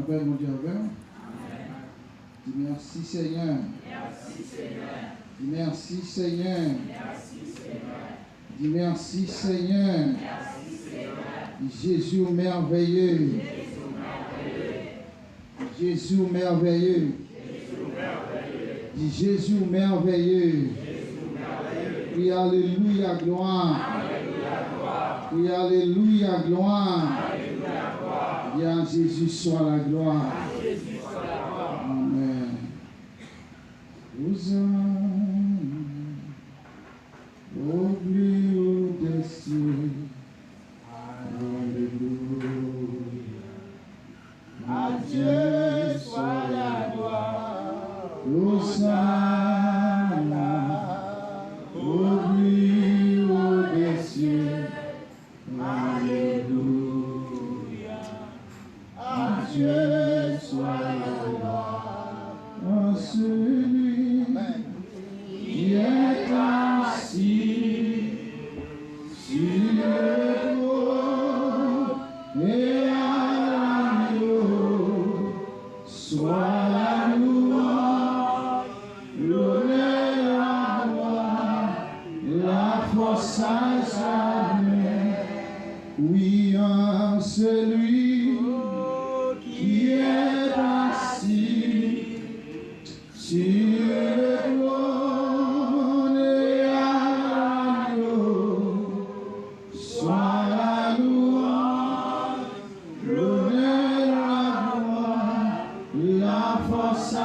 Après, mon Dieu, dis merci Seigneur. Merci Seigneur. Dis merci Seigneur. Merci Seigneur. Dis merci Seigneur. Merci Seigneur. Dis Jésus merveilleux. Jésus merveilleux. Jésus merveilleux. Jésus merveilleux. Dis Jésus merveilleux. Jésus merveilleux. Crie Alléluia, gloire. Alléluia, gloire. Crie Alléluia, gloire. Alléluia, gloire. Dis à Jésus soit la gloire. À Jésus soit la gloire. Amen. Hosanna, au plus haut des cieux. Alléluia. À Dieu soit la gloire. Hosanna, au plus haut des cieux. Alléluia. À Dieu soit la gloire. À celui qui est assis sur le trône et à l'agneau, soit la louange, l'honneur, la gloire, la force à jamais. Oui, en celui qui est assis sur le trône et à l'agneau, soit la louange, l'honneur, la gloire, la force à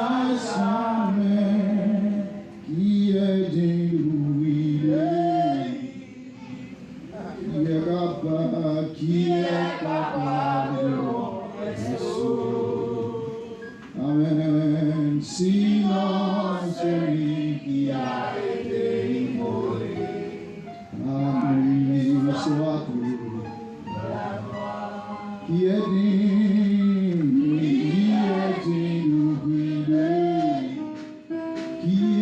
jamais, qui est dérouillé, qui est capable de rendre. Amen. Sinon, celui qui a été immolé, à lui soit tout. Qui est digne, qui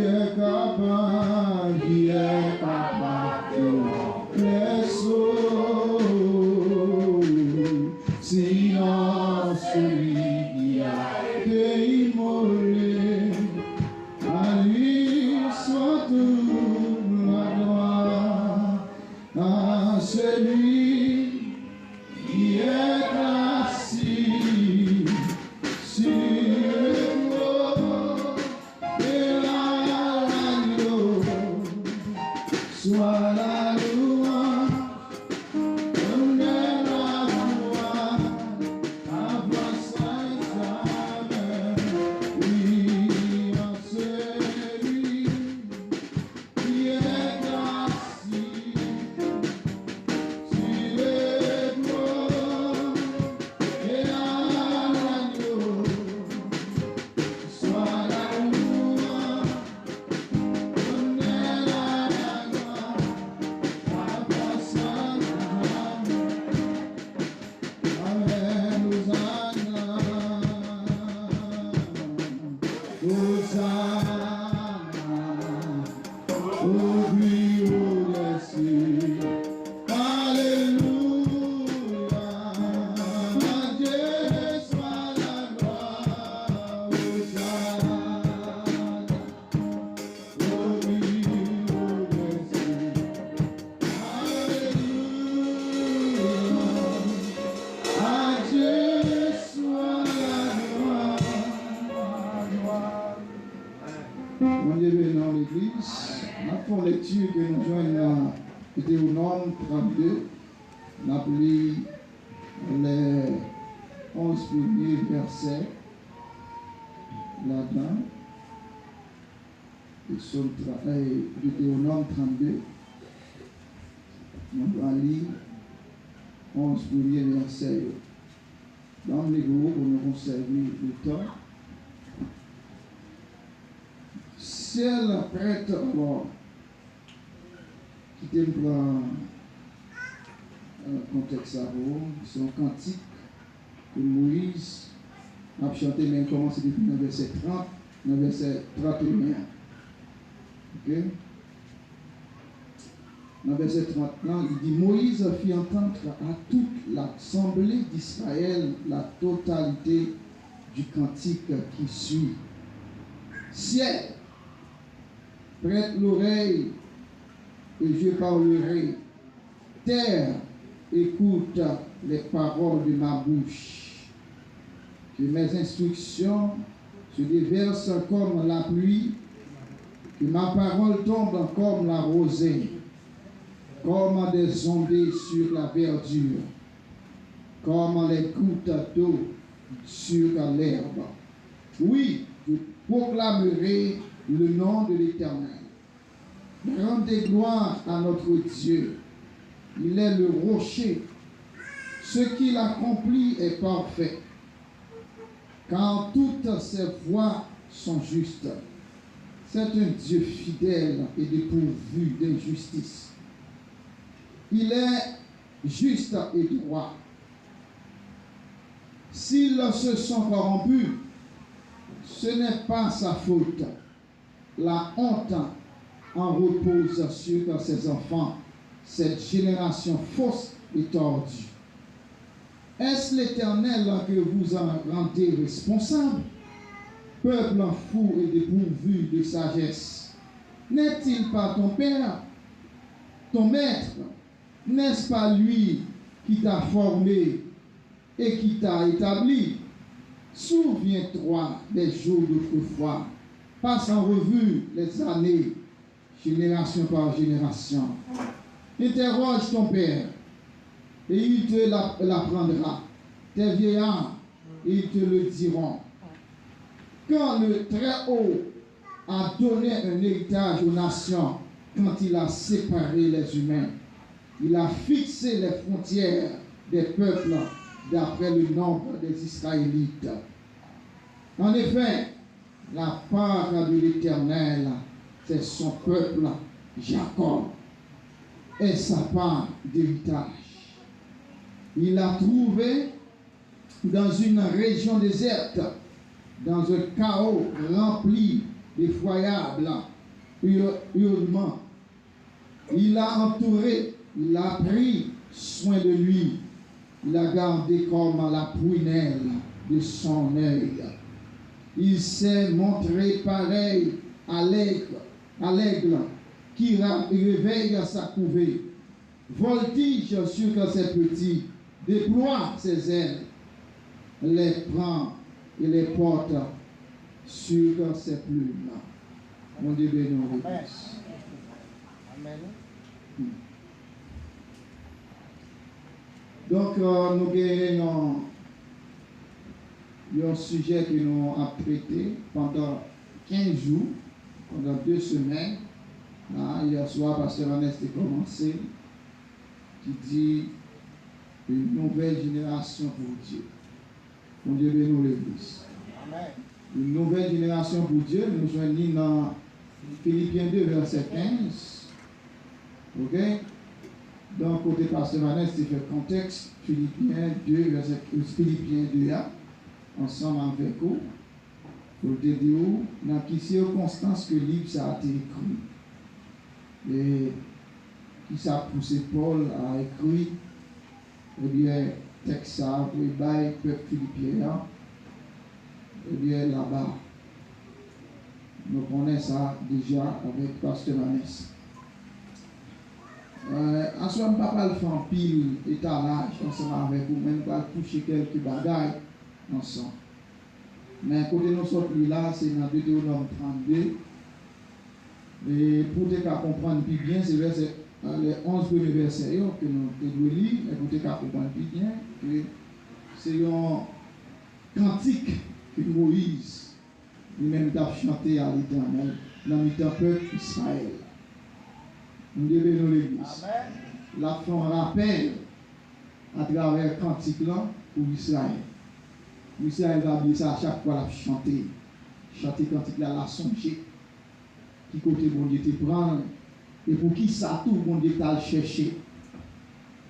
est capable de les sauts. Sinon, celui qui a été immolé, à lui soit toute la gloire. À celui qui est assis sur le trône et l'agneau, soit la louange, l'honneur, la gloire, la force à jamais. Oui, à celui qui est assis sur le trône et à l'agneau, soit la louange, l'honneur, la gloire, la force à jamais. Amen. Hosanna, au plus haut des cieux. Alléluia. À Dieu soit la gloire. Hosanna, au plus haut des cieux. Alléluia. À Dieu soit la gloire. Mon Dieu bénit l'église. Notre lecture que nous joignons dans Deutéronome 32, nous appelons les 11 premiers versets là-dedans. Deutéronome 32. On va lire 11 premiers versets. Dans les groupes, pour nous conserver le temps. Ciel prête alors, qui te prend un contexte à vous, son cantique que Moïse a chanté, mais commence depuis le verset 30, le verset 31. Ok? Dans le verset 30, il dit Moïse fit entendre à toute l'assemblée d'Israël la totalité du cantique qui suit. Ciel, prête l'oreille et je parlerai. Terre, écoute les paroles de ma bouche. Que mes instructions se déversent comme la pluie, que ma parole tombe comme la rosée, comme des ondées sur la verdure, comme les gouttes d'eau sur l'herbe. Oui, je proclamerai le nom de l'Éternel. Rendez gloire à notre Dieu. Il est le rocher. Ce qu'il accomplit est parfait, car toutes ses voies sont justes. C'est un Dieu fidèle et dépourvu d'injustice. Il est juste et droit. S'ils se sont corrompus, ce n'est pas sa faute. La honte en repose sur ses enfants, cette génération fausse et tordue. Est-ce l'Éternel que vous en rendez responsable? Peuple fou et dépourvu de sagesse. N'est-il pas ton père, ton maître? N'est-ce pas lui qui t'a formé et qui t'a établi? Souviens-toi des jours d'autrefois. Passe en revue les années, génération par génération. Interroge ton père et il te l'apprendra. Tes vieillards, et ils te le diront. Quand le Très-Haut a donné un héritage aux nations, quand il a séparé les humains, il a fixé les frontières des peuples d'après le nombre des Israélites. En effet, la part de l'Éternel, c'est son peuple, Jacob, et sa part d'héritage. Il l'a trouvé dans une région déserte, dans un chaos rempli d'effroyables hurlements. Il l'a entouré, il a pris soin de lui, il a gardé comme la prunelle de son œil. Il s'est montré pareil à l'aigle qui réveille sa couvée, voltige sur ses petits, déploie ses ailes, les prend et les porte sur ses plumes. Mon Dieu béni nous réponse. Amen. Donc, nous avons un sujet que nous avons traité pendant 15 jours, pendant 2 semaines. Là, hier soir, Pasteur Ernest a commencé, qui dit une nouvelle génération pour Dieu. Mon Dieu béni l'Église. Une nouvelle génération pour Dieu, nous joignons dans Philippiens 2, verset 15. Ok? Donc, côté Pasteur Ernest, il fait contexte, Philippiens 2, verset Philippiens 2, ensemble avec vous, pour te dire, dans quelle circonstance que le livre ça a été écrit. Et qui ça poussé Paul à écrire, eh bien, texte ça, pour le peuple philippien, eh bien, là-bas. Nous connaissons ça déjà avec Pasteur Ernest. En ce moment, papa le fait en pile étalage ensemble avec vous, même pas toucher quelques bagailles ensemble. Mais côté nous sortis là, c'est dans Deutéronome 32. Et pour te comprendre plus bien, c'est les 11 premiers versets que nous devons lire, et pour te comprendre plus bien, que c'est un cantique que Moïse lui-même a chanté à l'Éternel dans le peuple Israël. Nous devons nous l'église. La fait un rappel à travers le cantique là pour Israël. Israël va dire ça à chaque fois la chanter. Chanter cantique là, la songer. Qui côté bon Dieu te prendre et pour qui ça tout bon Dieu t'a cherché.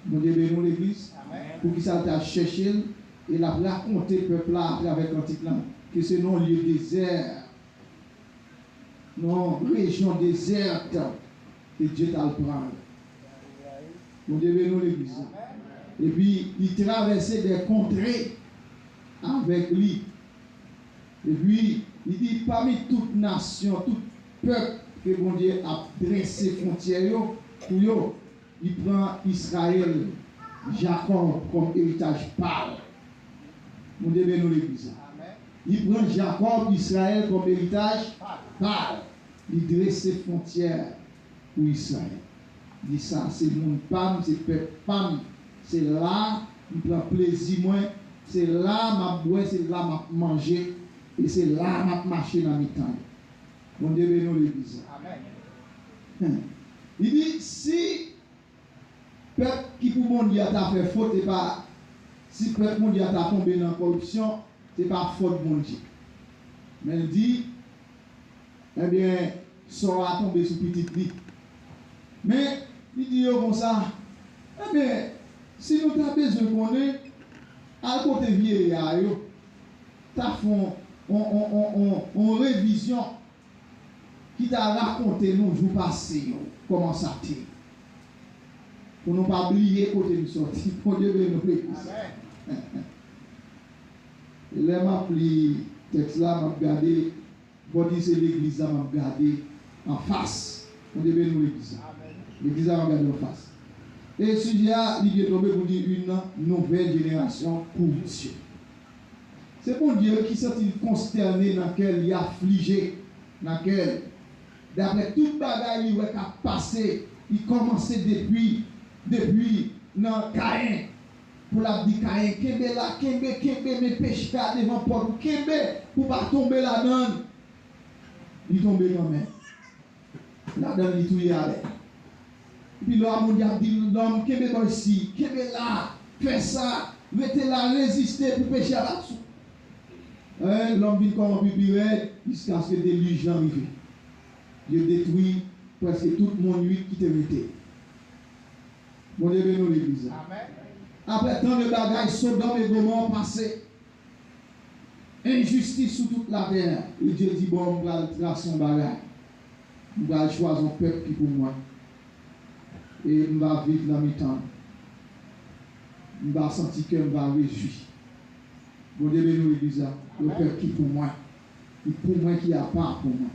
Mon Dieu bénit l'église. Pour qui ça t'a cherché et la raconter peuple là à travers le cantique là que c'est non lieu désert. Non région déserte. Que Dieu t'a le prendre. Mon Dieu bénit l'église. Et puis, il traversait des contrées avec lui. Et puis, il dit, parmi toute nation, tout peuple que bon Dieu a dressé frontières, pour eux, il prend Israël, Jacob comme héritage pâle. Mon Dieu bénit l'église. Il prend Jacob, Israël comme héritage pâle. Il dresse ses frontières pour Israël. Il dit ça, c'est mon pam, c'est peuple pam. C'est là, il prend plaisir moi. C'est là, ma boire, c'est là, ma manger. Et c'est là, ma marcher dans mes temps. Mon Dieu bénit l'église. Amen. Il dit, si peuple qui pour mon Dieu a fait faute, et pas, si peuple mon Dieu a tombé dans la corruption, ce n'est pas faute de mon Dieu. Mais il dit, eh bien, ça a tombé sur petite vie. Mais, il dit comme ça, eh bien, si nous avons besoin de connaître, à côté vieillard, tu as fait une révision qui t'a raconté nous jours passés, comment ça t'est. Pour ne pas oublier côté nous sorti, pour Dieu nous l'église. Et là, m'a pris texte là, m'a regardé, pour dire c'est l'église là, m'a regardé en face. Pour Dieu nous l'église. L'église là, m'a regardé en face. Et ce sujet-là, il est tombé pour dire une nouvelle génération pour Dieu. C'est pour Dieu qui s'est consterné dans lequel il a affligé, dans lequel, d'après toute bagaille qui a passé, il commençait depuis dans Caïn. Pour la dire Caïn, Kembe là, Kembe, mes péchés devant porte, Kembe, pour pas tomber là-dedans. Il tombe quand même. Là-dedans, il touille avec. Puis l'homme dit, l'homme, Kembe ici, Kembe là, fais ça, mettez là, résister pour pécher là-dessous. L'homme vient comme un pipirette jusqu'à ce que le déluge arrive. Dieu détruit presque tout mon nuit qui te mettait. Mon Dieu bénit l'église. Après tant de bagailles, Sodome et Gomorrhe passé. Injustice sur toute la terre. Et Dieu dit, bon, on va tracer son bagage. On va choisir un peuple qui pour moi. Et on va vivre dans mes temps. On va sentir que on va réjouir. Mon Dieu bénit l'église. Le peuple qui pour moi. Et pour moi qui a part pour moi.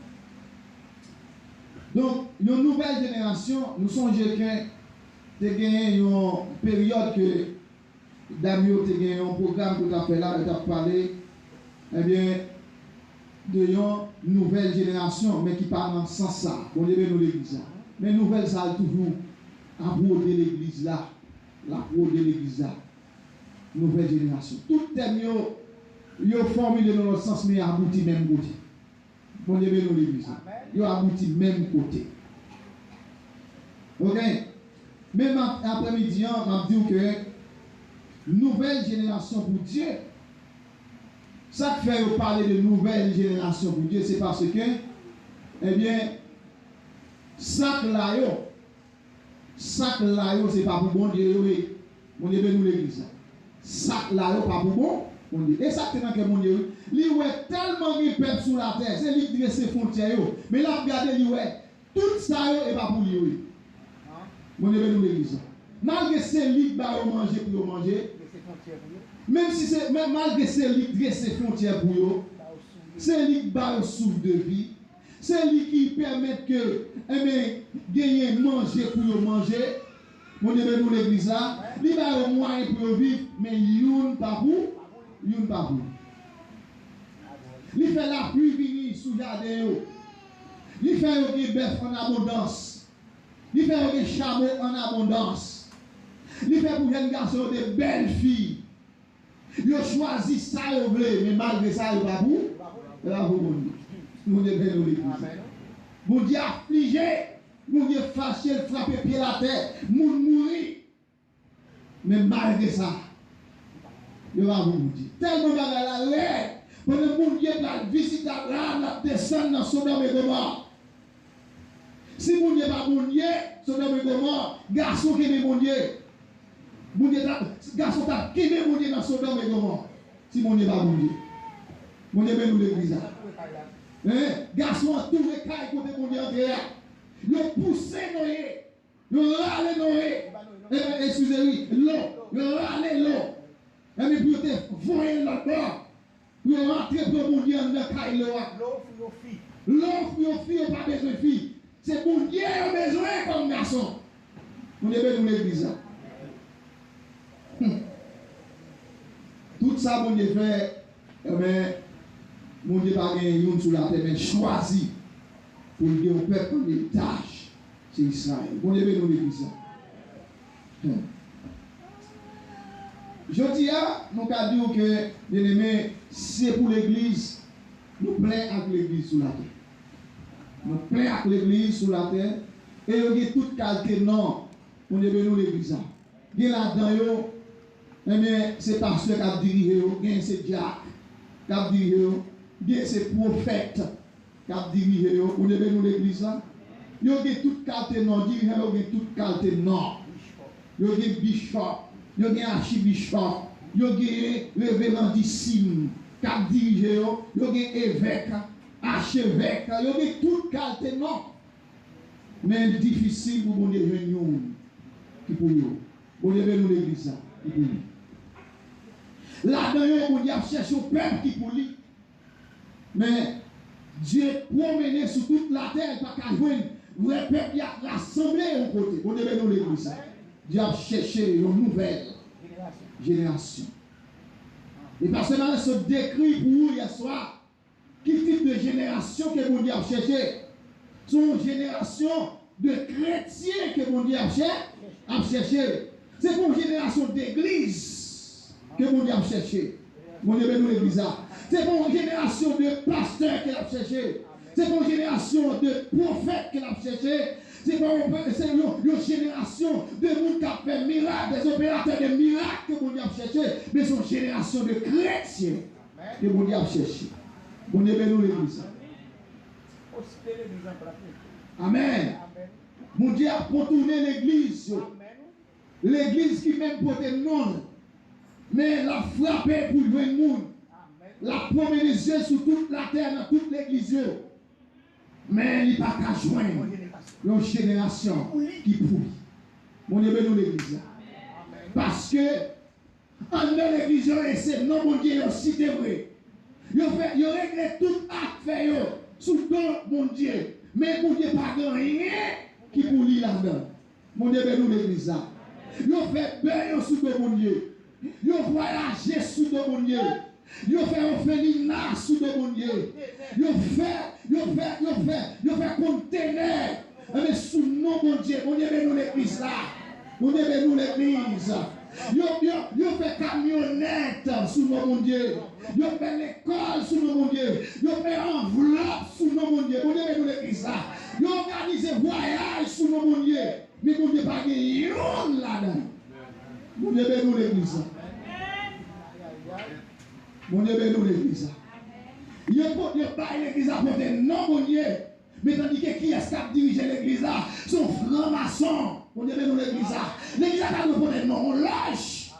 Donc, une nouvelle génération, nous sommes quelqu'un qui a gagné une période que Damio a gagné un programme que tu as fait là, tu as parlé, eh bien, de une nouvelle génération, mais qui parle dans ce sens ça. Bon Dieu bénit l'église. Mais nouvelle, ça a toujours abordé l'église là. L'abordé l'église là. Nouvelle génération. Tout thème, ils ont formulé dans le sens, mais abouti même côté. Bon Dieu bénit l'église. Ils ont abouti même côté. Ok? Même après-midi, on a dit que nouvelle génération pour Dieu. Ça qui fait parler de nouvelle génération pour Dieu, c'est parce que, eh bien, ça là, c'est pas pour bon Dieu. Mon Dieu bénit l'église. Ça là, pas pour bon Dieu. Et ça, c'est dans quel mon Dieu. Il y a tellement de peuple sur la terre. C'est lui qui dresse ses frontières. Mais là, regardez, tout ça n'est pas pour lui. Mon Dieu bénit l'église. Malgré ces lits qui va manger pour manger, même si c'est même malgré ces lits qui dressent ses frontières pour eux, c'est lui qui va souffle de vie, c'est lui qui permet que gagner manger pour manger. Mon Dieu bénit l'église là, il va au moyen pour vivre, mais il pas pour. Il fait la pluie venir sous jardin. Il fait des bœufs en abondance. Il fait des chameaux en abondance. Il fait pour les garçons de belles filles. Il a choisi ça, mais malgré ça, il va pour. Mon Dieu bénit l'église. Mon Dieu affligé. Mon Dieu fâché, frappé pied la terre. Mon mourir. Mais malgré ça, il va vous dire. Tellement de la l'air. Pendant que mon Dieu va visiter Abraham, va descendre dans Sodome et Gomorrhe. Si mon Dieu va mon Dieu, Sodome et Gomorrhe, garçon qui est mon Dieu. Mon Dieu, garçon qui est mon Dieu dans Sodome et Gomorrhe. Si mon Dieu va mon Dieu. Mon Dieu bénit l'église. Garçon tout le cas côté mon Dieu en terre. Il a poussé Noé. Il a râlé Noé. Excusez-moi, l'eau. Il a râlé l'eau. Et puis il a voyé là-bas. Pour rentrer pour mon Dieu dans le caillou. L'offre, fille. L'offre, nos filles, pas besoin de filles. C'est pour Dieu qui a besoin comme garçon. Vous devez nous l'église. Tout ça, mon Dieu fait, mais mon Dieu pas gagné une sur la terre, mais choisi pour dire au peuple comme des tâches. C'est Israël. Mon Dieu nous l'église. Je dis, nous avons dit que, bien aimé, c'est pour l'église, nous plaît avec l'église sur la terre. Nous plaît avec l'église sur la terre, et il y a toute qualité non, pour nous l'église. Il y a là-dedans, c'est pasteur qui a dirigé, c'est Jacques qui a dirigé, c'est prophète qui a dirigé, pour nous l'église. Il y a toute qualité non, il y a toute qualité non. Il y a bishop. Il y a un archibishop, il y a un révérendissime qui a dirigé, il y a un évêque, archevêque, il y a toute qualité, non. Mais difficile pour mon Dieu, qui pour nous. Pour nous, l'église, qui pour nous. Là-dedans, mon Dieu a cherché au peuple qui pour lui. Mais Dieu promené sur toute la terre, pas qu'à jouer, vrai peuple qui a rassemblé au côté. Pour nous, l'église. Dieu a cherché une nouvelle génération. Et parce que maintenant, ce décrit pour vous hier soir, quel type de génération que mon Dieu a cherché? C'est une génération de chrétiens que mon Dieu a cherché. C'est pour une génération d'église que mon Dieu a cherché. Mon Dieu, nous l'église. C'est pour une génération de pasteurs qu'il a cherché. C'est pour une génération de prophètes qu'il a cherché. C'est une génération de monde qui a fait miracles, des opérateurs de miracles que mon Dieu a cherché, mais c'est une génération de chrétiens que mon Dieu a cherché. Mon Dieu, nous l'église. Amen. Mon Dieu a contourné l'église. L'église qui même portait non, mais la frappé pour le monde. La promener les yeux sur toute la terre, dans toute l'église. Mais il n'y a pas qu'à joindre une génération qui pourrit. Mon Dieu, nous l'église. Parce que, en l'église, c'est non, mon Dieu, aussi c'est vrai. Il réglé tout acte fait sous mon Dieu. Mais mon Dieu, pas de rien qui pourrit là-dedans. Mon Dieu, nous l'église. Il fait bien sous mon Dieu. Il voyagé sous mon Dieu. Il fait un féminin sous mon Dieu. Il fait conteneur. Mais sous nom, mon Dieu, nous l'église là. Mon Dieu, nous l'église. Il fait camionnette sous nom, mon Dieu. Il fait l'école sous nom, mon Dieu. Il fait enveloppe sous nom, mon Dieu. Mon Dieu, nous l'église là. Il organise voyage sous nom, mon Dieu. Mais mon Dieu, pas de là-dedans. Mon Dieu, nous l'église. Mon Dieu, nous l'église. Il n'y a pas l'église à porter non, mon Dieu. Mais tandis que qui est-ce qui a dirigé l'église là? Son franc-maçon. Mon Dieu, nous l'église là. L'église a pas porter non, on lâche.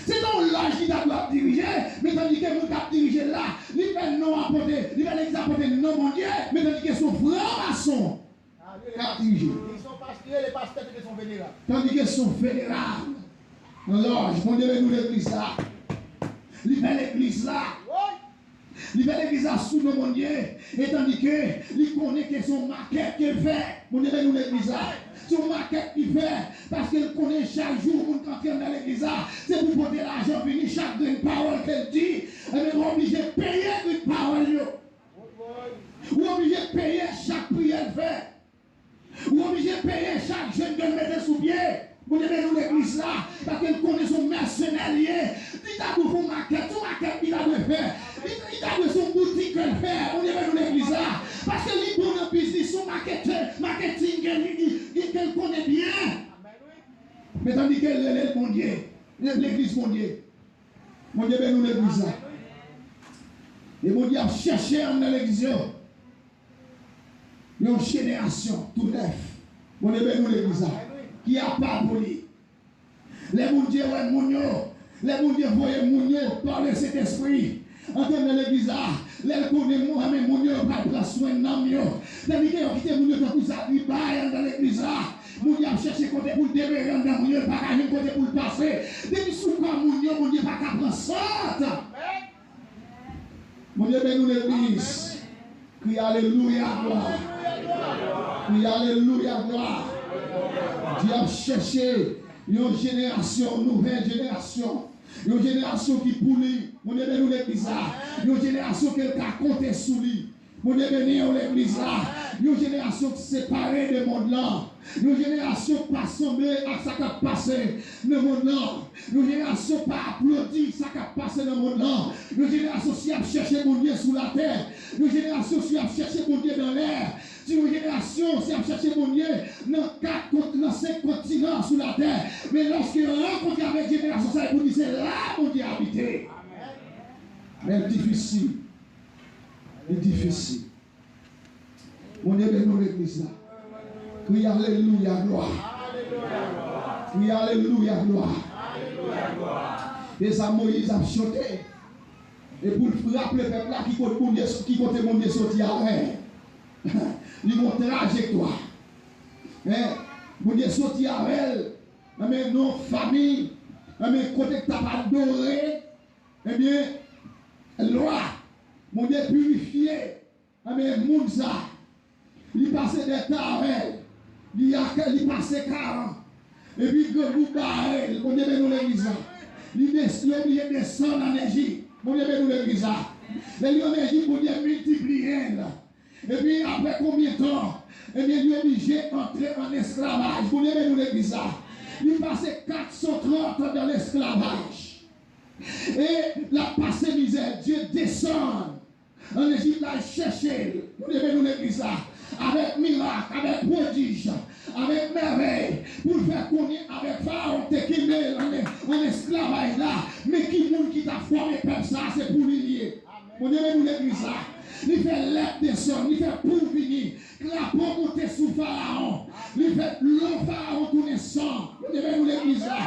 C'est non lâche qui doit diriger. Mais tandis que nous avons dirigé là, il fait non à porter. Il fait l'église à porter non, mon Dieu. Mais tandis que son franc-maçon a dirigé. Ils sont pasteurs, les pasteurs qui sont vénérables. Tandis que son fédéral. Loge, mon Dieu, nous l'église là. Il fait l'église là. Il fait l'église là sous le mon Dieu. Et tandis que il connaît que son maquette qu'il fait. Mon Dieu, nous l'église là. Son maquette qu'il fait. Parce qu'il connaît chaque jour qu'on entre dans l'église là. C'est pour porter l'argent, venir chaque d'une parole qu'elle dit. Et on est obligé de payer une parole. On est obligé de payer chaque prière fait. On est obligé de payer chaque jeune de mettre sous pied. Vous devez nous l'église là, parce qu'elle connaît son mercenaire. Il a de son maquette, il a de faire. Il a de son boutique qu'elle fait. Vous devez nous l'église là, parce qu'elle est bonne en business, son marketing qu'elle connaît bien. Mais tandis qu'elle est mon Dieu, l'église mon Dieu. Mon Dieu, nous l'église là. Et mon Dieu a cherché dans l'église une génération tout neuf. Mon Dieu, nous l'église là. Qui a pas aboli. Les mon Dieu, les mon Dieu, voyez mon Dieu par le Saint-Esprit. En termes de l'église, les connaissent moi, mais mon Dieu va prendre soin de nous. Tandis qu'ils ont quitté mon Dieu quand vous avez dans l'église, mon Dieu a cherché côté pour le demeurer dans mon Dieu, pas qu'à côté pour le passer. Depuis sous quoi mon Dieu, pas qu'à prendre sorte. Dieu bénit l'église. Crie Alléluia, gloire. Crie Alléluia, gloire. Dieu a cherché une génération, une nouvelle génération. Une génération qui poulie. Mon Dieu bénit l'église. Une génération qui a compté sous lui. Mon Dieu bénit l'église là. Une génération séparée du monde là. Une génération pas semblée à ce qui a passé dans le monde là. Une génération pas applaudi ce qui a passé dans le monde là. Une génération qui a cherché mon Dieu sous la terre. Une génération qui a cherché mon Dieu dans l'air. Une génération qui a cherché mon Dieu dans 5 continents sous la terre. Mais lorsque rencontre avec une génération, ça vous dit c'est là mon Dieu a habité. Mais difficile. C'est difficile. Mon Dieu bénit l'église là. Crie Alléluia, gloire. Crie Alléluia, gloire. Et ça, Moïse a chanté. Et pour rappeler le peuple là qui compte mon Dieu sorti à elle. Il y a une trajectoire. Mon Dieu sorti à elle. Mais nos familles. Mais côté que tu as adoré. Eh bien, loi. Mon Dieu purifié. Mais moun ça. Il passait des temps avec elle. Il passait 40. Et puis, vous barrez. Mon Dieu bénit l'église. Il descend en Égypte. Mon Dieu bénit l'église. Les lions d'Égypte, mon Dieu multiplié. Et puis, après combien de temps? Eh bien, il est obligé d'entrer en esclavage. Mon Dieu bénit l'église. Il passait 430 ans dans l'esclavage. Et la passé misère, Dieu descend en Égypte, là, chercher. Mon Dieu bénit l'église. Avec miracle, avec prodige, avec merveille, pour faire connaître avec Pharaon, qui met en esclavage là, mais qui monde qui t'a formé comme ça, c'est pour lier. Mon Dieu, nous l'église là. Il fait l'aide descendre, il fait pour venir, la peau monter sous Pharaon, il fait l'eau Pharaon tourner sang. Mon Dieu, nous l'église là.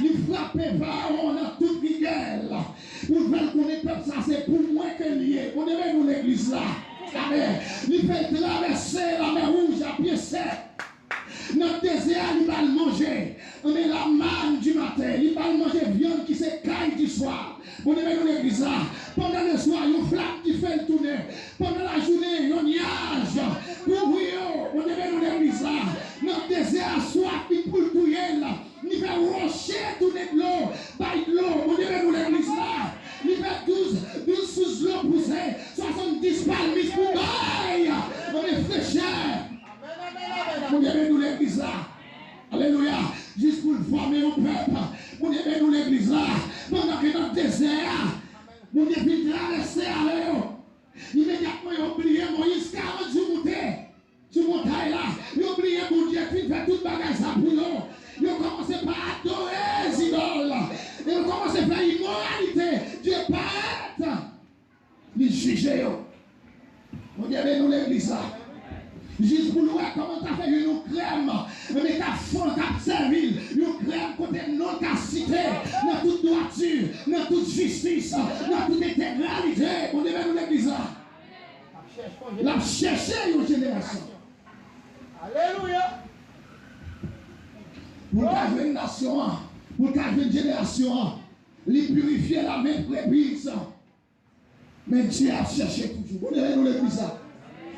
Il frappe Pharaon dans toute vigueur. Pour faire connaître comme ça, c'est pour moi que lié. Mon Dieu, nous l'église là. Amen. Il fait traverser la mer rouge à pied sec. Dans le désert, il va manger. On est la manne du matin. Il va manger viande qui s'écaille du soir. On est dans l'église là. Pendant le soir, il y a une flamme qui fait le tourner. Pendant la journée, il y a un nuage. On est dans l'église là. Dans le désert, soir, il peut tout là. Il fait rocher tourner de l'eau. Bail de l'eau. On est dans l'église là. Il fait 12 sous l'eau poussée. 70 palmes pour bail. On est fraîcheur. Mon Dieu, nous l'église là. Alléluia. Juste pour former un peuple. Mon Dieu, nous l'église là. Pendant que dans le désert, mon Dieu, il traverse avec eux. Immédiatement, il a oublié Moïse 40 jours monté. Sur montagne là. Il a oublié mon Dieu qui fait tout bagage ça pour eux. Il a commencé par adorer les idoles. Il a commencé à faire immoralité. Dieu paraît. Il juge eux. Mon Dieu, nous l'église là. Juste pour voir comment tu as fait une crème, mais tu as fond, tu as servi, une crème côté non qu'à cité, dans toute droiture, dans toute justice, dans toute intégralité. On devait nous l'église là. La chercher une génération. Alléluia. Pour qu'à une nation, pour qu'à une génération, les purifier la même prépuce. Mais Dieu a cherché toujours. On devait nous l'église là.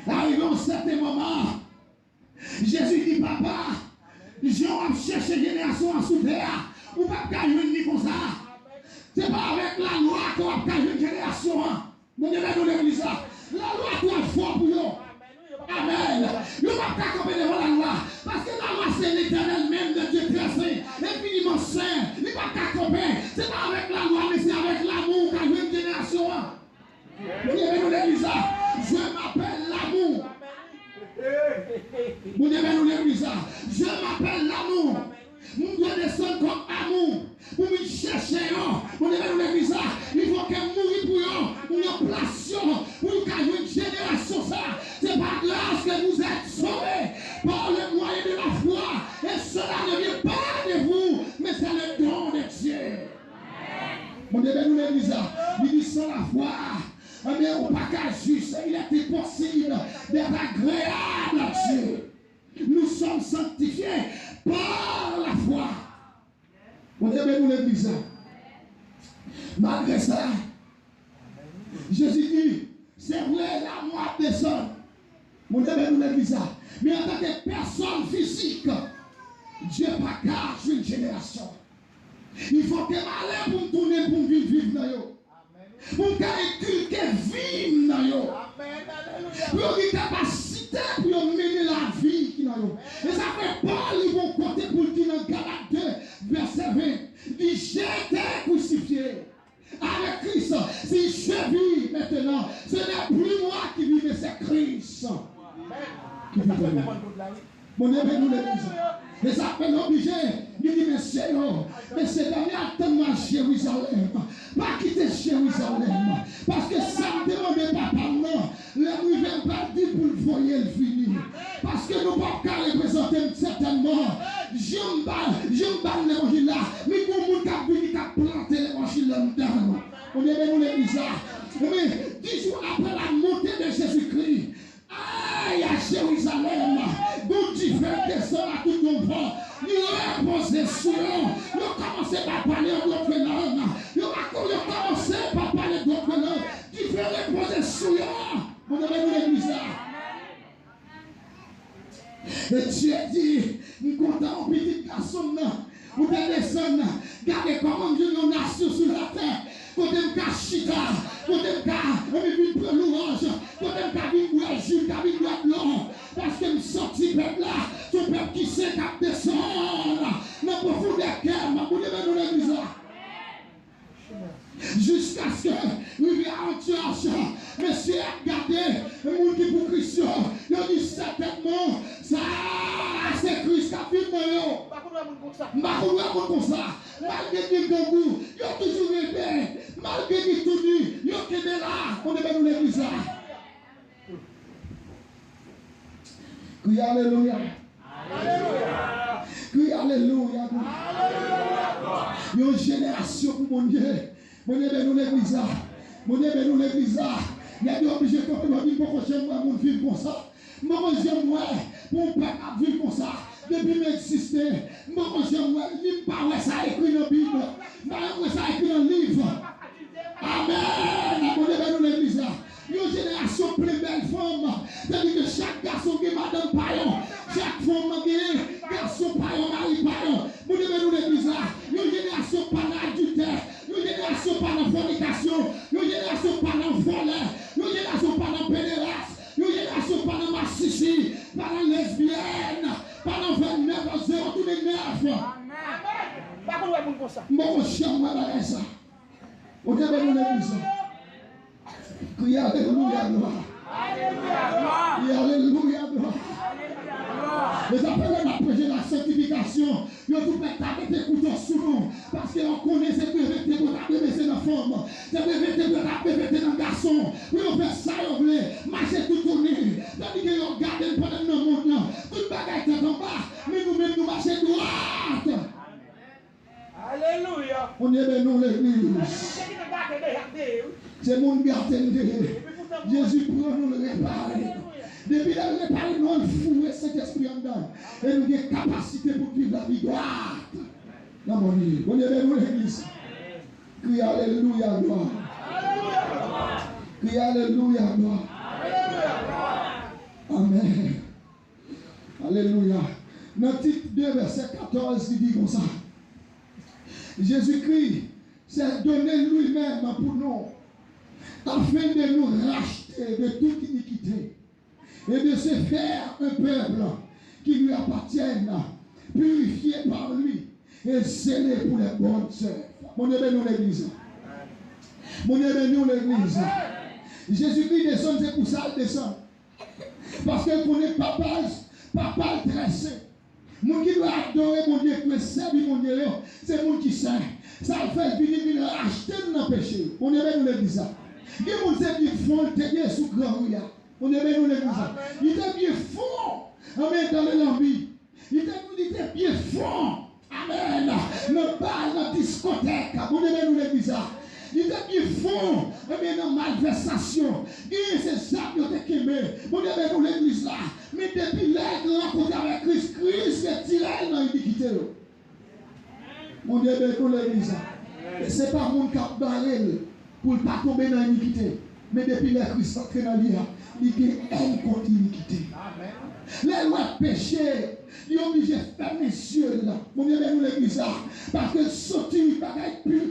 Arrivé à un certain moment, Jésus dit, papa, Jean a cherché génération en sous terre. Ou pas qu'à une comme ça. C'est pas avec la loi qu'on a qu'à une génération. Mon Dieu, nous l'église là. La loi doit être forte pour nous. Amen. Nous ne pouvons pas camper devant la loi. Parce que la loi, c'est l'éternel même de Dieu très saint, infiniment saint. Il ne peut pas camper. Ce n'est pas avec la loi, mais c'est avec l'amour qu'a une génération. Mon Dieu, nous l'église là. Je m'appelle l'amour. Mon Dieu, nous l'église là. Je m'appelle l'amour. Mon Dieu descend comme amour. Pour me chercher. Mon Dieu, nous l'église là. Il faut qu'elle mourir pour eux. Une place. Pour une génération ça. C'est par grâce que vous êtes sauvés. Par le moyen de la foi. Et cela ne vient pas de vous. Mais c'est le don de Dieu. Mon Dieu, nous l'église là. Il dit sans la foi. Mais au pas qu'à juste, il était possible d'être agréable à Dieu. Nous sommes sanctifiés par la foi. Mon Dieu, nous l'église. Malgré ça, Jésus dit, c'est vrai, là, moi, personne. Mon Dieu, nous l'église là. Mais en tant que personne physique, Dieu pas cache une génération. Il faut que malheur pour me tourner pour me vivre dans yo. Pour me inculquer vivre dans yo. Pour une capacité pour mener la vie qui dans yo. Et ça fait Paul, ils vont compter pour dire dans Galates 2, verset 20. Il j'étais crucifié avec Christ. Si je vis maintenant, ce n'est plus moi qui vis, mais c'est Christ. Qui vit en moi. Mon Dieu, nous l'église. Et ça fait l'obligé. Il dit, mais Seigneur, attends-moi Jérusalem. Pas quitter Jérusalem. Parce que ça me demande papa, non. Le nous ne pas dire pour le voyer le finir. Parce que nous ne pouvons pas représenter certainement. Je me bats l'évangile là. Mais pour le monde qui a venu, qui a planté l'évangile là-dedans. On est venu l'église là. Mais 10 jours après la montée de Jésus-Christ, aïe à Jérusalem, d'où tu fais descendre à tout ton vent. Il reposé sur eux. Il a commencé par parler d'autres langues. Il a commencé par parler d'autres langues. Tu fais reposer sur eux. On devait nous l'église là. Et Dieu dit, nous comptons un petit garçon là. Vous devez descendre. Regardez comment Dieu nous nation sur la terre. Quand on a chita, quand on a vu le louange, quand on a vu le Jules, quand on a vu le blanc. Parce que nous sortis peuple là, son peuple qui sait qu'à descendre dans le profond des cœurs, vous devez nous l'église là. Jusqu'à ce que nous viens à Antioche, monsieur a regardé le monde qui pour Christ, il a dit certainement, ça c'est Christ qui a fait dans eux. Comme ça, malgré du gangou, il a toujours été, malgré du tout nu, il a été là, on devait nous l'église là. Crie alléluia. Alléluia. Crie alléluia. Il y a une génération pour mon Dieu. Mon Dieu, nous l'église là. Mon Dieu, nous l'église là. Il y a des obligés de faire des choses pour vivre comme ça. Moi, j'aime pour pas vivre comme ça. Depuis m'exister, moi, j'aime il pas ça écrit dans la Bible. Pas ça écrit dans le livre. Amen. Mon Dieu, nous l'église là. Il y a une génération plus belle femme. C'est-à-dire que chaque garçon qui est madame Payon, chaque femme qui est garçon Payon, mari Payon. Mon Dieu, nous l'église là. Il y a une génération par l'adultère. Une génération par la fornication, une génération par la volée, une génération par la pédérace, une génération par la massici, par la lesbienne, par la 29 à 0, tous les 9. Amen. Pas qu'on va pour ça. Mon chien, on va ça. On devait nous l'église. Criez alléluia, gloire. Alléluia. Alléluia, gloire. Les appels à prêcher la sanctification, ils ont tout fait taper tes couteaux sous nous. Parce qu'on connaît ces brevetés pour taper dans la femme. Ces brevetés pour taper dans le garçon. Oui, on fait ça, on veut marcher tout tourner. Tandis qu'ils ont gardé pendant le monde. Toute bagaille est en bas. Mais nous-mêmes, nous marchons droite. Alléluia. On est bien nous l'église. C'est mon gardien. Jésus pour nous le réparer. Depuis là, nous réparer, nous fouer cet esprit en dedans. Et nous avons capacité pour vivre la vie droite. Dans mon lit. On est bien nous l'église. Crie alléluia, gloire. Crie alléluia, gloire. Amen. Alléluia. Dans le titre 2, verset 14, il dit comme ça. Jésus-Christ s'est donné lui-même pour nous, afin de nous racheter de toute iniquité et de se faire un peuple qui lui appartienne, purifié par lui et scellé pour les bonnes œuvres. Mon Dieu, nous l'église. Mon Dieu, nous l'église. Jésus-Christ descend, c'est pour ça qu'il descend. Parce qu'il connaît papa très saint. Mon qui doit adorer mon Dieu, qui servir mon Dieu, c'est mon qui saint. Ça fait venir racheter dans le péché. On est bien nous l'église. Il y a des gens qui font le tégué sous grand rire. On est bien nous l'église. Il était bien fort. Amen. Dans l'envie. Il était bien fort. Amen. Le bal, la discothèque. On est bien nous l'église. Il était bien fort. Amen. Dans la malversation. Et c'est ça qui a été quémé. On est bien nous l'église là. Mais depuis là, il a rencontré avec Christ. Christ est tiré dans l'iniquité. Mon Dieu, nous l'église. Et ce n'est pas mon cap barré pour ne pas tomber dans l'iniquité. Mais depuis le Christ entré dans l'IA, il y a haine contre l'iniquité. Les lois de péché, ils sont obligés de fermer les yeux là. Mon Dieu, nous l'église là. Parce que sortir, bagaille pur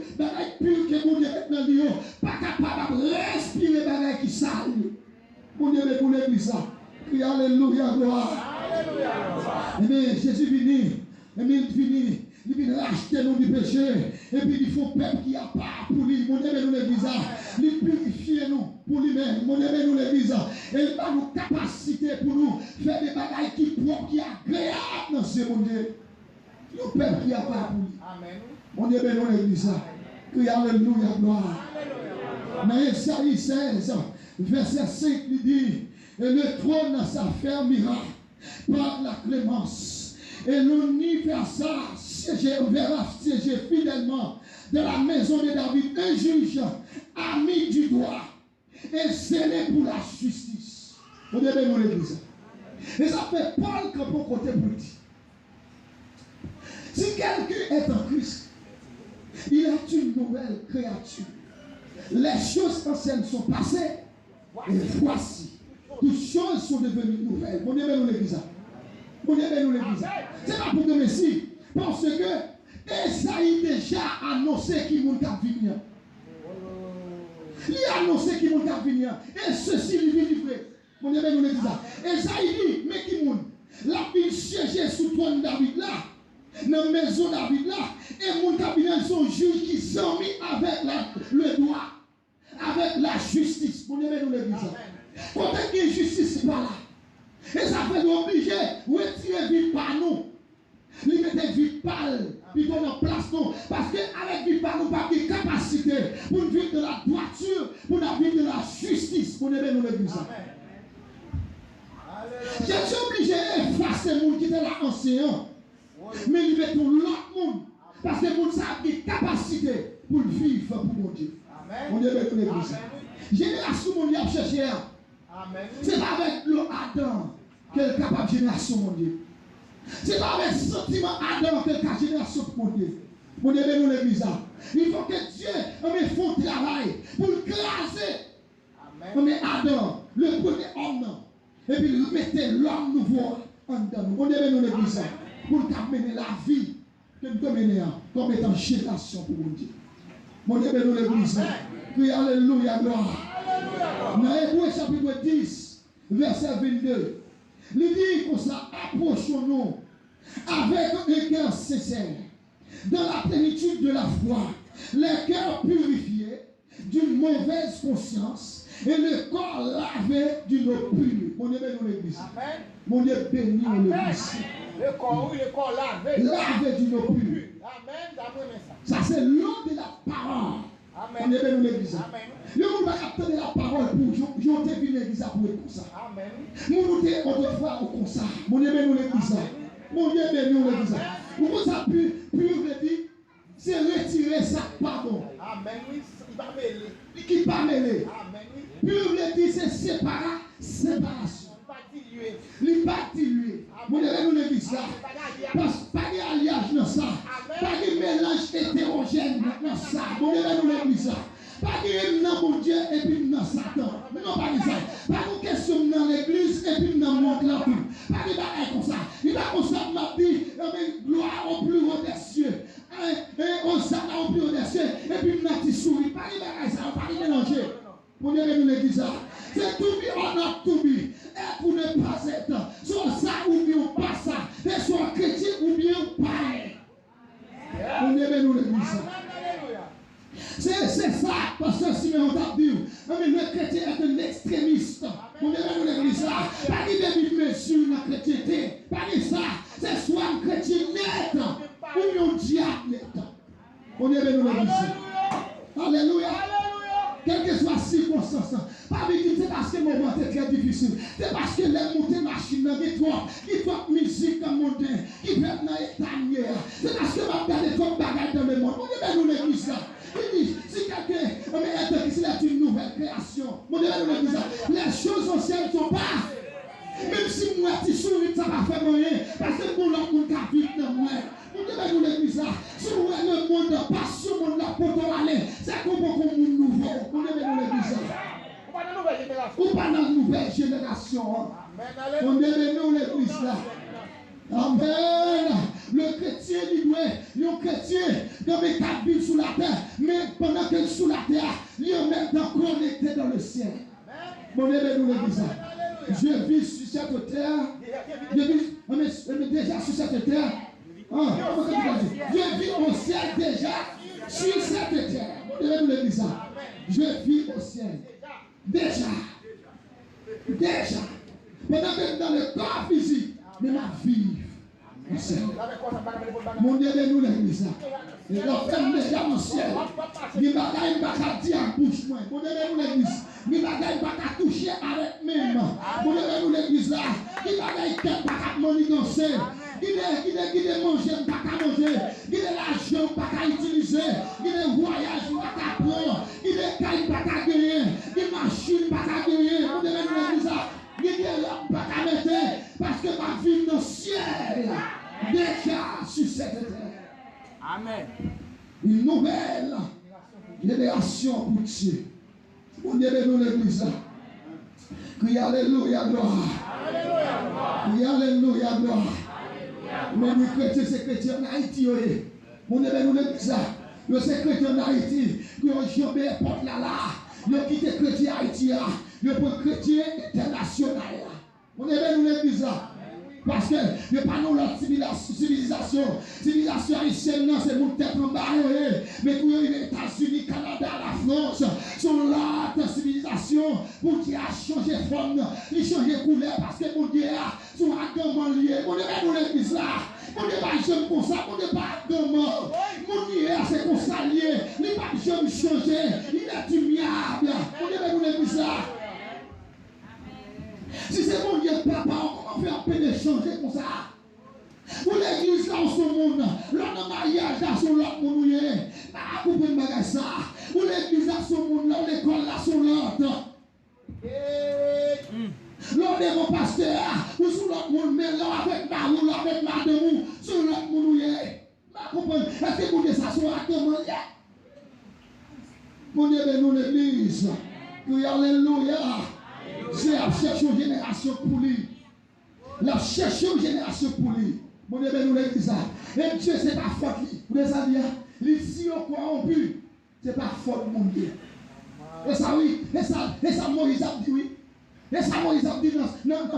que mon Dieu met dans l'IA, pas capable de respirer bagaille qui sale. Mon Dieu, nous l'église là. Crie Alléluia, gloire. Alléluia. Mais Jésus venu, il vient racheter nous du péché. Et puis il faut peuple qui a pas pour lui. Mon Dieu, nous l'église. Il purifie nous pour lui-même. Mon Dieu, nous l'église. Et il va nous capacité pour nous faire des bagailles qui propres, qui agréables dans ce mon Dieu. Le peuple qui a pas pour lui. Amen. Mon Dieu, nous l'église. Crie Alléluia, gloire. Dans Isaïe 16, verset 5, il dit, et le trône s'affermira par la clémence. Et l'universal verra siéger fidèlement de la maison de David un juge ami du droit et scellé pour la justice. Vous devez nous l'église. Et ça fait Paul que pour côté pour dire. Si quelqu'un est en Christ, il est une nouvelle créature. Les choses anciennes sont passées et voici. Toutes choses sont devenues nouvelles. Vous devez nous l'église. Vous devez nous l'église. C'est pas pour le Messie. Parce que Esaïe déjà annoncé qu'il va venir. Il a annoncé qu'il va venir. Et ceci lui dit vrai. Mon Dieu, nous le disons. Esaïe dit, mais qui moun? La ville siégée sous trône David là. Dans la maison David là. Et mon cabinet sont juges qui sont mis avec le droit. Avec la justice. Mon Dieu, nous le disons. Quand il y a justice, c'est pas là. Et ça fait nous obliger de retirer vie par nous. Lui mettre vie pâle, puis qu'on en place nous. Parce qu'avec vie par nous, pas de capacité pour vivre de la droiture, pour vivre de la justice. Pour nous l'église. Je suis obligé d'effacer les gens qui étaient là enseignants. Mais il met tout l'autre monde. Parce que les gens ont des capacités pour vivre pour mon Dieu. Mon Dieu, nous l'église. Génération, mon Dieu, a cherché. C'est pas avec l'Adam qu'elle est capable de génération, mon Dieu. C'est pas avec le sentiment Adam qu'elle est capable de génération, mon Dieu. Mon Dieu, nous l'église. Il faut que Dieu fasse un travail pour craser. Mais Adam, le premier homme, et puis mettez l'homme nouveau en dedans. Mon Dieu, nous l'église. Pour mener la vie que nous devons mener comme étant génération pour mon Dieu. Mon Dieu, nous l'église. Puis alléluia, gloire. Dans Hébreux chapitre 10, verset 22, il dit comme ça, approchons-nous avec un cœur sincère, dans la plénitude de la foi, les cœurs purifiés d'une mauvaise conscience et le corps lavé d'une eau pure. Mon Dieu béni l'église. Mon Dieu béni l'église. Le corps lavé. Lavé d'une eau pure. Amen. Ça c'est l'eau de la parole. Amen. On est béni l'église. Le monde va attendre la parole pour j'ont été venu l'église pour être comme ça. Amen. Nous nous autrefois comme ça. Mon Dieu béni l'église. Mon Dieu béni l'église. Pour ça pur dit c'est retirer ça pardon. Amen. Oui, il va mêler. Qui pas mêler. Amen. Pur dit c'est séparation. Il pas dilué. Mon Dieu béni l'église là. Parce pas de alliage dans ça. Pas de mélange hétérogène dans ça. Mon Dieu béni l'église là. Pas de dans mon Dieu et puis dans Satan. Non, pas de ça. Pas de question dans l'église et puis dans le monde là. Pas de bagaille comme ça. Il va comme ça, m'a dit, gloire au plus haut des cieux. Et on s'en au plus haut des cieux. Et puis m'a dit souris. Pas de bagaille ça, pas de mélanger. Mon Dieu béni l'église là. C'est tout bien, on a tout bien. Et pour ne pas être soit ça ou bien pas ça. Et soit chrétien ou bien pas. Mon Dieu béni l'église là. C'est ça, parce que si on t'a dit, le chrétien est un extrémiste. On est dans l'église là. Pas de demi-mesure dans la chrétienté. Pas de ça. C'est soit un chrétien net ou un diable net. On est dans l'église. Alléluia. Quelle que soit la circonstance. Pas de dire c'est parce que mon moment est très difficile. C'est parce que les montées machines qui trop musique dans le monde, qui fait dans l'état. C'est parce que ma regarde trop de bagages dans le monde. On est dans l'église là. Il dit, si quelqu'un est une nouvelle création, mon Dieu, les choses anciennes ne sont pas. Même si moi, tu souris, ça va faire rien. Parce que pour l'autre, on a vite dans moi. Mon Dieu, l'église là. Si vous voyez le monde, passion, le monde là, pour aller, c'est comme un monde nouveau. Mon Dieu, l'église là. nouvelle génération. Amen. On aime nous l'église là. Amen. Le chrétien, il doit, le chrétien, dans les 4 villes sous la terre, mais pendant qu'il est sous la terre, il est même connecté dans le ciel. Mon aimé, nous l'église. Je vis sur cette terre. Je vis, mais déjà sur cette terre. Je vis au ciel déjà sur cette terre. Mon aimé, nous l'église. Je vis au ciel. Déjà. Pendant que dans le corps physique, mais ma vie. Mon Dieu, nous l'église. Et l'enfant déjà au ciel. Il va pas dire en bouche. Mon Dieu, nous l'église. Il va pas toucher avec même. Mon Dieu, nous l'église là. Il va pas manigancer. Il est manger, pas manger. Il est l'argent, pas utiliser. Il est voyage, pas prendre. Il est caille, pas gagner. Il est machine, pas gagner. Mon Dieu, nous l'église là. Il est là, pas mettre. Parce que ma vie dans le ciel. Déjà sur cette terre. Amen. Une nouvelle génération pour Dieu. Mon Dieu, nous l'église. Crie alléluia, gloire. Crie alléluia, gloire. Mais les chrétiens, c'est chrétiens en Haïti. Mon Dieu, nous l'église. Le secrétaire en Haïti, qui ont jamais porte là. Ils ont quitté chrétien Haïti. Ils ont pris chrétien international. Mon Dieu, nous l'église. Parce que il n'y a pas notre civilisation. Civilisation haïtienne, c'est mon tête en bas. Mais pour les États-Unis, Canada, la France, sont là, la civilisation, pour Dieu a changé de forme, il a changé de couleur, parce que mon Dieu a sont agrément liés. On est dans l'église là. On n'est pas jeune comme ça, on n'est pas agrément. Mon Dieu, c'est comme ça lié. Il n'est pas jeune changé, il est humiliable. On est dans l'église là. Si c'est mon Dieu, papa, on va faire peine de changer comme ça. Pour l'église, là, on se monde. L'autre mariage, là, sur l'autre monde, pas pour faire bagage ça. Pour l'église, là, son monde, là, l'école, là, sur l'autre. L'autre est mon pasteur, ou sur l'autre monde, mais là, avec ma ou avec madame, sur l'autre monde, pas comprendre. Est-ce que vous dites ça, sur l'autre mon Dieu, nous l'église. Alléluia. C'est la cherche une génération pour lui. La cherche une génération pour lui. Mon Dieu, nous l'église. Et Dieu, c'est pas faute. Vous savez, il si on croit en plus, c'est pas faute, mon Dieu. Et ça, oui. Et ça, Moïse a dit oui. Et ça, Moïse a dit non,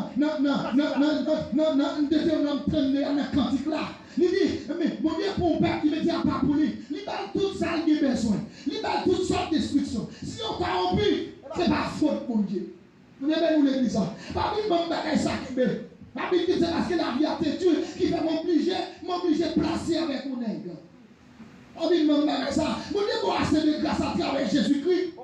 Deutéronome 32, dans le cantique là. Il dit, mais mon Dieu, pour un père qui me dit à part pour lui, il va tout ça, il a besoin. Il va toutes sortes de destructions. Si on croit en plus, c'est pas faute, mon Dieu. Vous avez nous l'église. Pas de bon bagage ça qui me. Pas de c'est parce que la vie a têtu qui fait m'obliger de placer avec mon nègre. Pas de bon bagage ça. Mon Dieu, pour assez de grâce à travers Jésus-Christ. Mon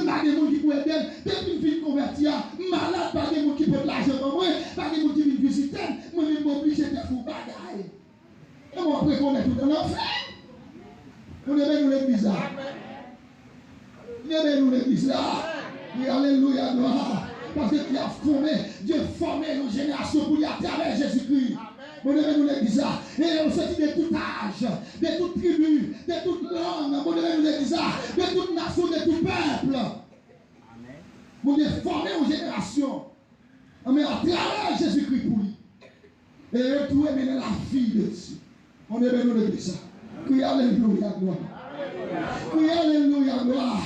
pas de monde qui peut bien. Depuis une vie convertie, malade, pas de monde qui peut l'argent pour moi. Pas de monde qui vient visiter. Moi, je suis obligé de faire bagage. Et moi, après qu'on est tout dans l'enfer. Vous avez nous l'église là. Vous avez nous l'église là. Oui, alléluia, gloire. Parce que tu as formé, Dieu a formé nos générations pour y à travers Jésus-Christ. Mon Dieu, nous l'église. Et on se dit de tout âge, de toute tribu, de toute langue, mon Dieu, nous l'église, de toute nation, de tout peuple. Mon Dieu, formé nos générations. Mais à travers Jésus-Christ pour lui. Et retrouver maintenant la vie de Dieu. Mon Dieu, nous l'église. Oui, alléluia, gloire. Oui, alléluia, gloire.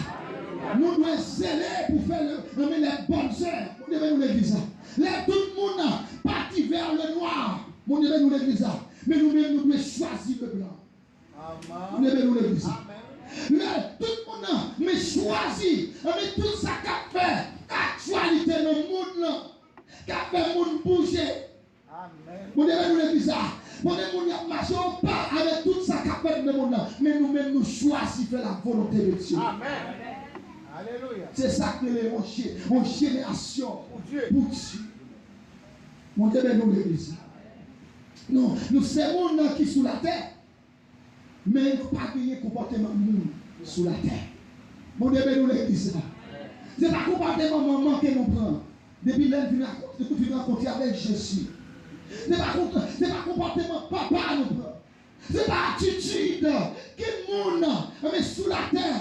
Nous devons zéler pour faire les bonnes œuvres. Nous devons nous l'église. Là, tout le monde parti vers le noir. Nous devons nous l'église. Mais nous-mêmes, nous devons choisir le blanc. Nous devons nous l'église. Là, tout le monde mais choisit. Mais tout ça qu'a fait actualité dans le monde, qu'a fait le monde bouger. Nous devons nous l'église. Nous devons marcher au pas avec tout ça qu'a fait dans le monde. Mais nous-mêmes, nous choisissons faire la volonté de Dieu. Amen. Alléluia. C'est ça que les en génération pour Dieu. Mon Dieu, nous l'église. Non, nous sommes gens qui sont sous la terre. Mais nous pas gagner comportement monde sous la terre. Mon Dieu, nous l'église. Ce n'est pas comportement maman que nous prenons. Depuis l'heure de rencontrer avec Jésus. Ce n'est pas comportement papa nous prend. Ce n'est pas attitude que monde mais sous la terre.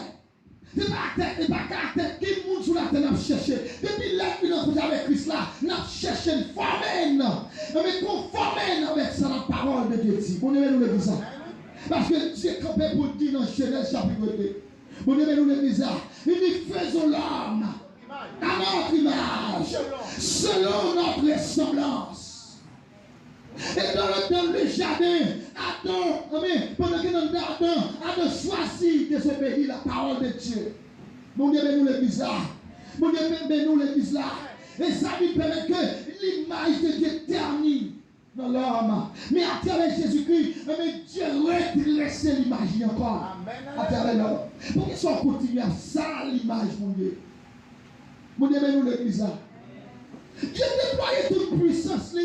C'est pas tête, c'est pas caractère. Qui monde sous la terre a cherché. Depuis là, il a Parce que Dieu campé pour dire dans Genèse chapitre 2. Mon Dieu, nous l'église là. Il dit faisons l'homme à notre image, selon notre ressemblance. Et dans le jardin, Adam, pendant que Adam choisit de s'obéir la parole de Dieu. Mon Dieu, nous l'église là. Mon Dieu, nous l'église là. Et ça lui permet que l'image de Dieu termine dans l'homme. Mais à travers Jésus-Christ, Dieu redresse l'image encore. À travers l'homme. Pour qu'ils soient continués à ça l'image, mon Dieu. Mon Dieu, nous l'église là. Dieu déploie toute puissance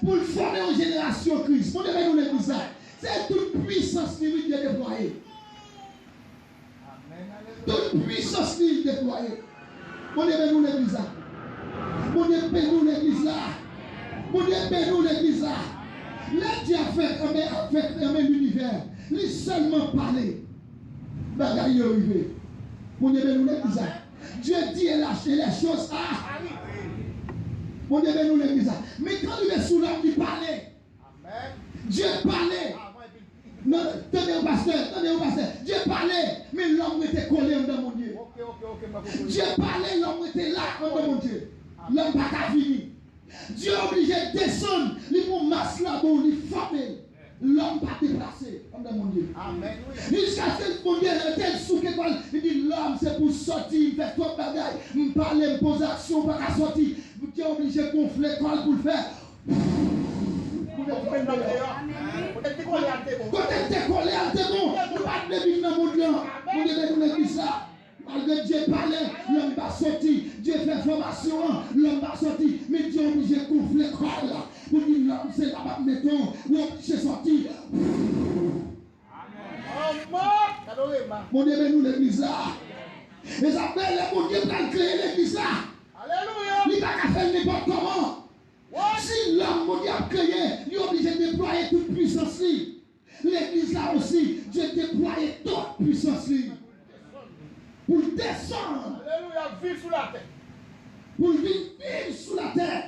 pour le former en génération Christ. Mon Dieu, nous l'église là. C'est toute puissance que Dieu déploie. Toute puissance qui est déployée. Mon Dieu, nous l'église là. Mon Dieu, nous l'église là. Mon Dieu, nous l'église là. Là, Dieu a fait l'univers. Il seulement parlé. Bagaille arrivé. Mon Dieu, nous l'église là. Dieu dit et lâché les choses. Mon Dieu, nous l'église là. Mais quand il est sous l'homme, il parlait. Dieu parlait. Non, tenez au pasteur. Dieu parlait, mais l'homme était collé dans mon Dieu. Dieu parlait, l'homme était là dans mon Dieu. L'homme n'a pas fini. Dieu est obligé de descendre, il faut masse là-bas, il former. L'homme pas déplacé dans mon Dieu. Jusqu'à ce que mon Dieu est tel sous que il dit l'homme c'est pour sortir, faire trop de bagaille, me parler, me poser action, pas qu'à sortir. Dieu est obligé de gonfler l'école pour le faire. Quand tu es collé à tes bons, tu vas te vivre dans mon Dieu. Mon Dieu, nous l'église là. Malgré Dieu parlait, l'homme va sortir. Dieu fait formation, l'homme va sortir. Mais Dieu est obligé de gonfler l'école là. Pour dire l'homme c'est là-bas, mettons, ou obligé de sortir. Mon Dieu, nous l'église là. Et ça fait mon Dieu pour créer l'église là. Alléluia. Il n'a pas faire n'importe comment. Si l'homme mon Dieu a créé, il est obligé de déployer toute puissance. L'église là aussi, Dieu déploie toute puissance. Pour descendre. Alléluia, vivre sous la terre. Pour vivre sous la terre.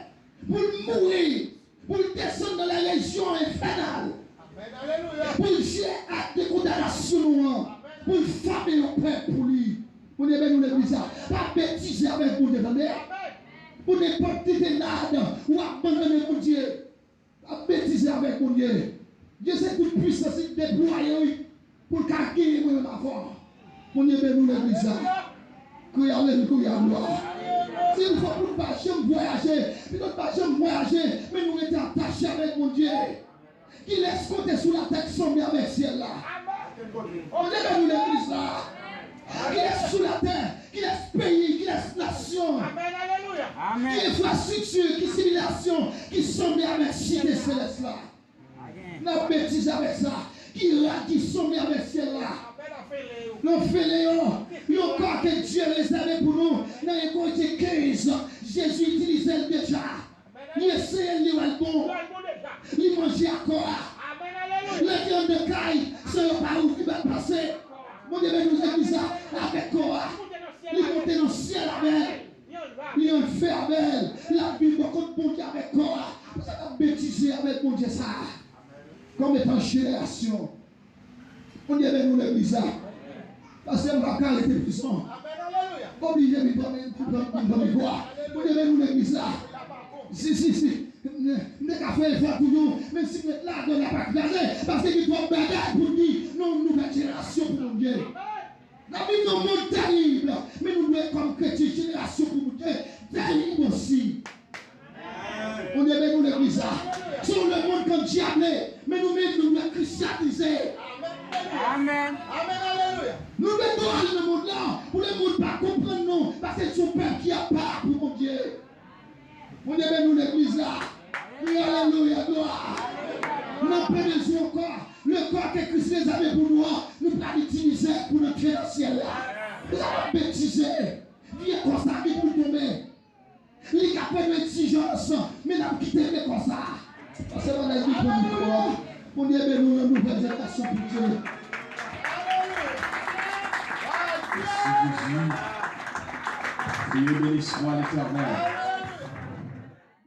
Pour mourir. Pour descendre dans la région infernale. Amen, alléluia. Pour jouer acte de condamnation. Pour frapper le peuple pour lui. Pour nous l'église là. Pas bêtiser avec vous, attendez. Pour n'importe qui ténade ou abandonner mon Dieu. Pas bêtiser avec mon Dieu. Dieu c'est toute puissance déployée pour gagner ma foi. Mon Dieu, nous l'église là. Criez alléluia, gloire. S'il faut pour ne pas voyager, puis nous ne pas voyager, mais nous étions attachés avec mon Dieu. Qui laisse côté sous la tête sombre avec le ciel là. On est nous l'église là. Qui laisse sous la terre, qui laisse pays, qui laisse nation. Amen, alléluia. Amen. Qui infrastructure, qui civilisation, qui sombre avec cité céleste là. N'a bêtise avec ça. Qui sombre avec ciel là. Nous faisons le corps que Dieu réservé pour nous. Dans les Corinthiens 15, Jésus utilisait déjà. Il essayait de lire le bon. Il mangeait à quoi. Le viande de caille, c'est pas où il va passer. Mon Dieu, nous a dit ça avec quoi. Il montait dans le ciel avec. Il en fait avec. La vie, beaucoup de bon Dieu avec quoi. Vous avez bêtisé avec mon Dieu ça. Comme étant génération. Mon Dieu, nous l'église ça. Parce que Mbakal était puissant. Obligé de prendre une voix. Vous devez nous l'église là. Si. Ne qu'à faire effort toujours. Même si vous êtes là, on n'a pas regardé. Parce qu'il faut bagarre pour dire non, nouvelle génération pour mon Dieu. La Bible nous monde terrible. Mais nous devons comme chrétiens, génération pour mon Dieu. Terrible aussi. On devait nous l'église là. Sur le monde comme diable. Mais nous-mêmes, nous devons christianiser. Amen. Amen, alléluia. Nous mettons dans le monde là pour le monde pas comprendre nous parce que c'est son père qui a part pour mon Dieu. Mon Dieu, nous l'église là. Alléluia, gloire. Nous prenons encore le corps que Christ les avait pour nous. Nous pas l'utiliser pour notre créer le ciel là. Nous avons bêtisé. Viens comme ça, il pour tomber. Il est capable d'exigence, mais nous avons quitté comme ça. Parce que on a dit pour nous. Mon Dieu, nous avons une nouvelle génération pour Dieu. Merci Jésus. Dieu bénisse-moi l'éternel.